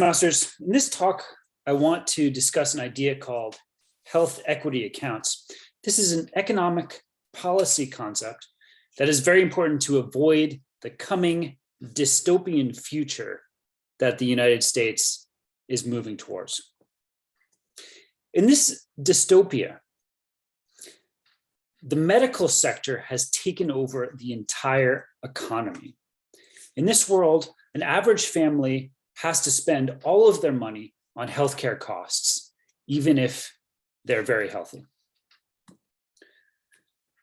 Masters, in this talk, I want to discuss an idea called health equity accounts. This is an economic policy concept that is very important to avoid the coming dystopian future that the United States is moving towards. In this dystopia, the medical sector has taken over the entire economy. In this world, an average family has to spend all of their money on healthcare costs, even if they're very healthy.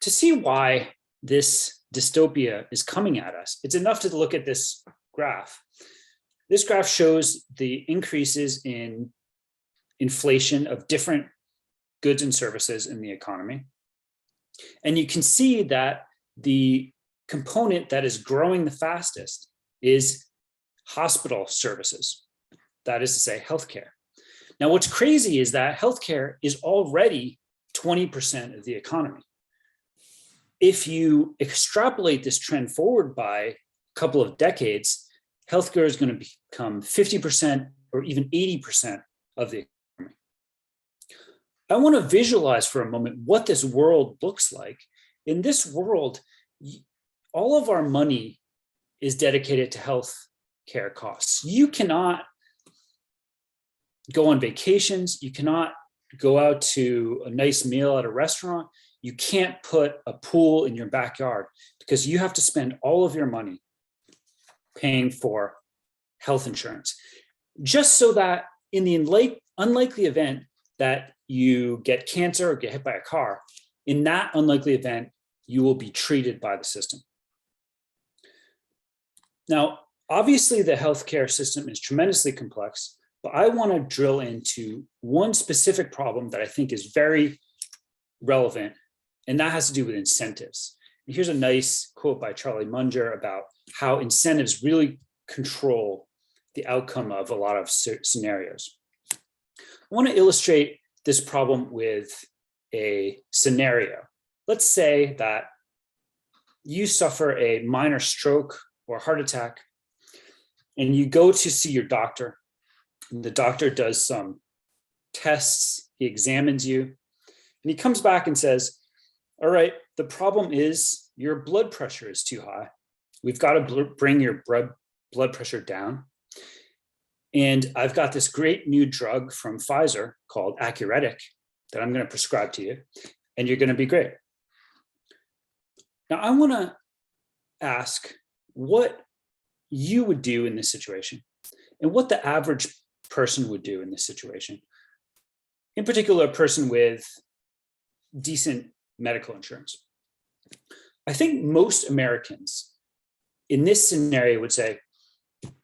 To see why this dystopia is coming at us, it's enough to look at this graph. This graph shows the increases in inflation of different goods and services in the economy. And you can see that the component that is growing the fastest is hospital services, that is to say, healthcare. Now, what's crazy is that healthcare is already 20% of the economy. If you extrapolate this trend forward by a couple of decades, healthcare is going to become 50% or even 80% of the economy. I want to visualize for a moment what this world looks like. In this world, all of our money is dedicated to health care costs. You cannot go on vacations. You cannot go out to a nice meal at a restaurant. You can't put a pool in your backyard because you have to spend all of your money paying for health insurance. Just so that in the unlikely event that you get cancer or get hit by a car, in that unlikely event, you will be treated by the system. Now, obviously, the healthcare system is tremendously complex, but I want to drill into one specific problem that I think is very relevant, and that has to do with incentives. And here's a nice quote by Charlie Munger about how incentives really control the outcome of a lot of scenarios. I want to illustrate this problem with a scenario. Let's say that you suffer a minor stroke or heart attack, and you go to see your doctor, and the doctor does some tests, he examines you, and he comes back and says, all right, the problem is your blood pressure is too high. We've got to bring your blood pressure down. And I've got this great new drug from Pfizer called averting that I'm going to prescribe to you, and you're going to be great. Now, I want to ask what you would do in this situation and what the average person would do in this situation. In particular, a person with decent medical insurance. I think most Americans in this scenario would say,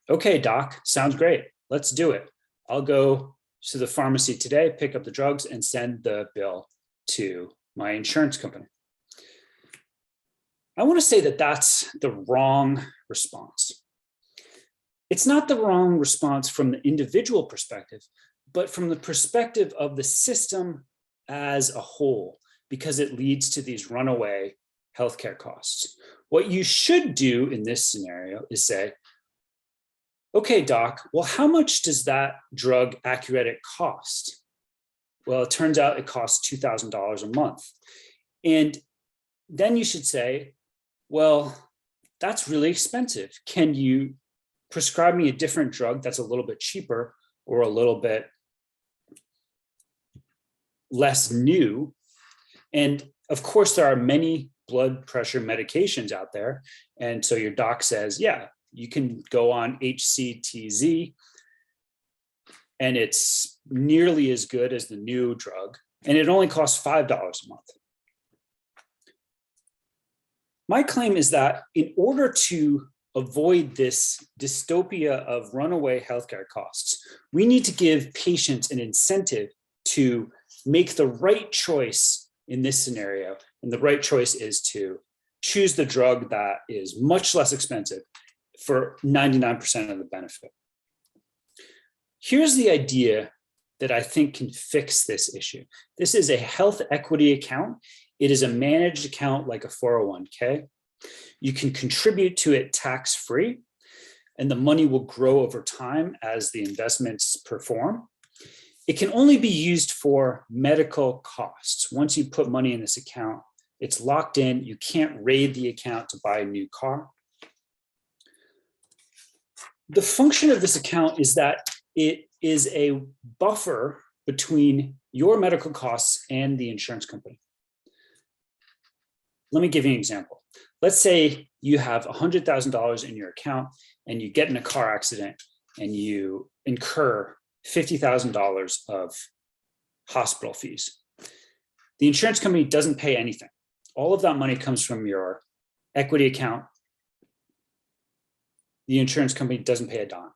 okay, doc, sounds great. Let's do it. I'll go to the pharmacy today, pick up the drugs, and send the bill to my insurance company. I want to say that that's the wrong response. It's not the wrong response from the individual perspective, but from the perspective of the system as a whole, because it leads to these runaway healthcare costs. What you should do in this scenario is say, okay, doc, well, how much does that drug averting cost? Well, it turns out it costs $2,000 a month. And then you should say, well, that's really expensive. Can you prescribe me a different drug that's a little bit cheaper or a little bit less new? And of course, there are many blood pressure medications out there. And so your doc says, yeah, you can go on HCTZ, and it's nearly as good as the new drug, and it only costs $5 a month. My claim is that in order to avoid this dystopia of runaway healthcare costs, we need to give patients an incentive to make the right choice in this scenario. And the right choice is to choose the drug that is much less expensive for 99% of the benefit. Here's the idea that I think can fix this issue. This is a health equity account. It is a managed account like a 401k. You can contribute to it tax-free. and the money will grow over time as the investments perform. It can only be used for medical costs. Once you put money in this account, it's locked in. You can't raid the account to buy a new car. The function of this account is that it is a buffer between your medical costs and the insurance company. Let me give you an example. Let's say you have $100,000 in your account and you get in a car accident and you incur $50,000 of hospital fees. The insurance company doesn't pay anything. All of that money comes from your equity account. The insurance company doesn't pay a dime.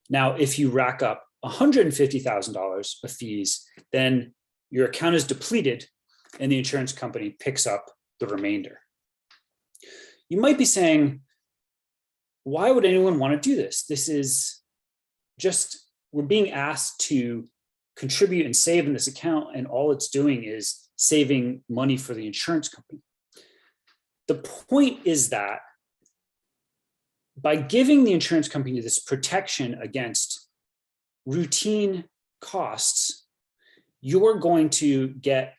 Now, if you rack up $150,000 of fees, then your account is depleted and the insurance company picks up the remainder. You might be saying, why would anyone want to do this? This is just, we're being asked to contribute and save in this account, and all it's doing is saving money for the insurance company. The point is that by giving the insurance company this protection against routine costs, you're going to get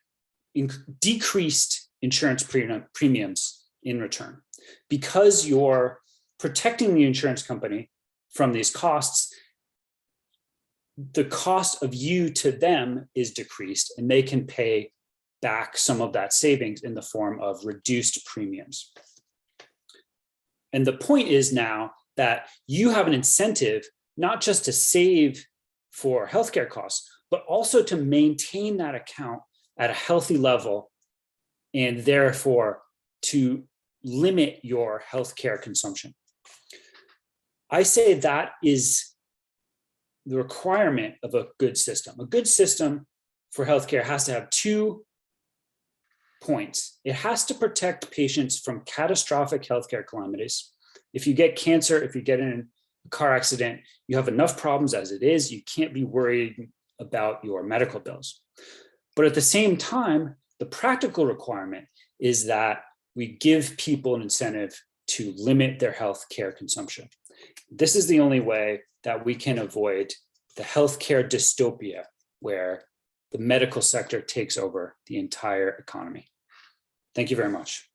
decreased insurance premiums in return. Because you're protecting the insurance company from these costs, the cost of you to them is decreased, and they can pay back some of that savings in the form of reduced premiums. And the point is now that you have an incentive not just to save for healthcare costs, but also to maintain that account at a healthy level, and therefore to limit your healthcare consumption. I say that is the requirement of a good system. A good system for healthcare has to have 2 points. It has to protect patients from catastrophic healthcare calamities. If you get cancer, if you get in a car accident, you have enough problems as it is. You can't be worried about your medical bills. But at the same time, the practical requirement is that we give people an incentive to limit their healthcare consumption. This is the only way that we can avoid the healthcare dystopia where the medical sector takes over the entire economy. Thank you very much.